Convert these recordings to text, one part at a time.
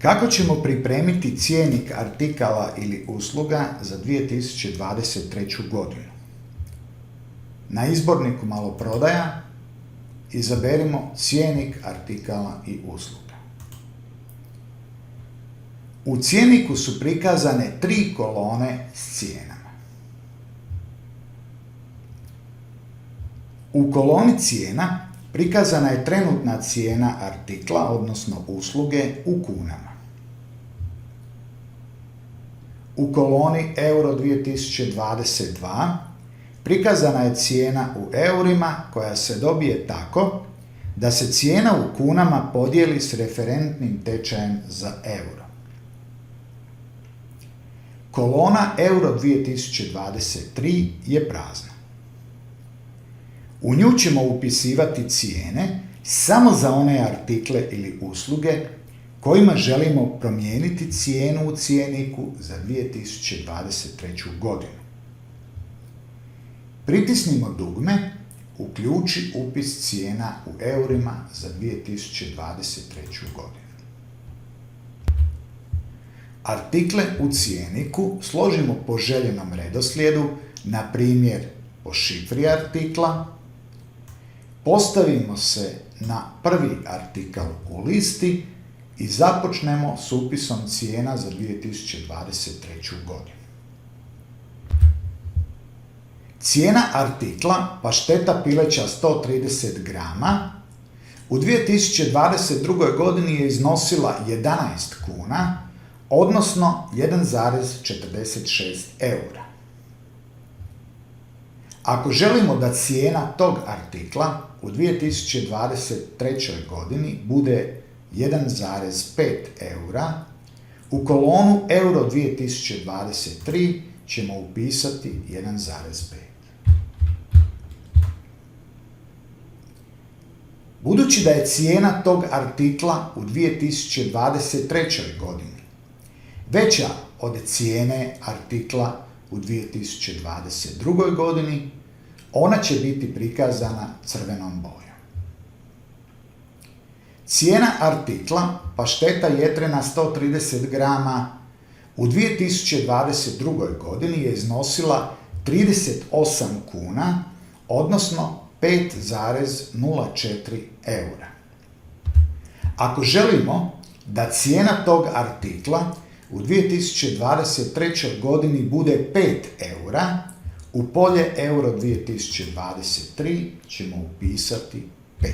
Kako ćemo pripremiti cjenik artikala ili usluga za 2023. godinu? Na izborniku maloprodaja izaberimo cjenik artikala i usluga. U cjeniku su prikazane 3 kolone s cijenama. U koloni cijena prikazana je trenutna cijena artikla, odnosno usluge u kunama. U koloni Euro 2022 prikazana je cijena u eurima koja se dobije tako da se cijena u kunama podijeli s referentnim tečajem za euro. Kolona Euro 2023 je prazna. U nju ćemo upisivati cijene samo za one artikle ili usluge kojima želimo promijeniti cijenu u cjeniku za 2023. godinu. Pritisnimo dugme Uključi upis cijena u eurima za 2023. godinu. Artikle u cjeniku složimo po željenom redoslijedu, na primjer po šifri artikla. Postavimo se na prvi artikal u listi i započnemo s upisom cijena za 2023. godinu. Cijena artikla pašteta pileća 130 grama u 2022. godini je iznosila 11 kuna, odnosno 1,46 eura. Ako želimo da cijena tog artikla u 2023. godini bude 1,5 eura, u kolonu Euro 2023 ćemo upisati 1,5. Budući da je cijena tog artikla u 2023. godini veća od cijene artikla u 2022. godini, ona će biti prikazana crvenom bojom. Cijena artikla pašteta jetrena 130 grama u 2022. godini je iznosila 38 kuna, odnosno 5,04 eura. Ako želimo da cijena tog artikla u 2023. godini bude 5 eura, u polje Euro 2023 ćemo upisati 5.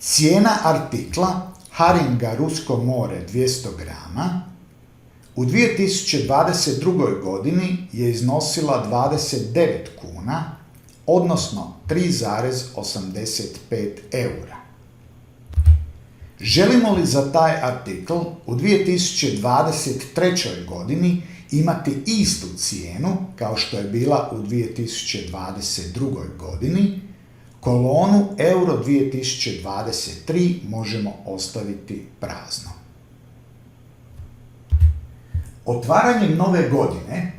Cijena artikla haringa Rusko more 200 grama u 2022. godini je iznosila 29 kuna, odnosno 3,85 eura. Želimo li za taj artikl u 2023. godini imati istu cijenu kao što je bila u 2022. godini, kolonu Euro 2023 možemo ostaviti prazno. Otvaranjem nove godine,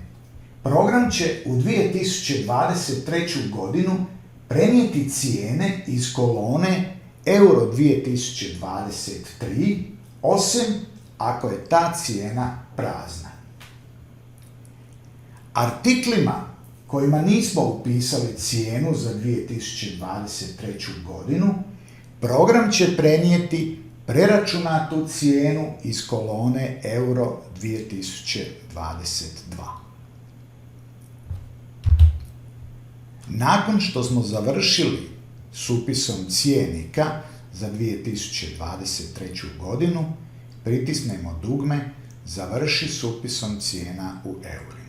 program će u 2023. godinu prenijeti cijene iz kolone Euro 2023, osim ako je ta cijena prazna. Artiklima kojima nismo upisali cijenu za 2023. godinu, program će prenijeti preračunatu cijenu iz kolone Euro 2022. Nakon što smo završili s upisom cjenika za 2023. godinu, pritisnemo dugme Završi s upisom cijena u eurima.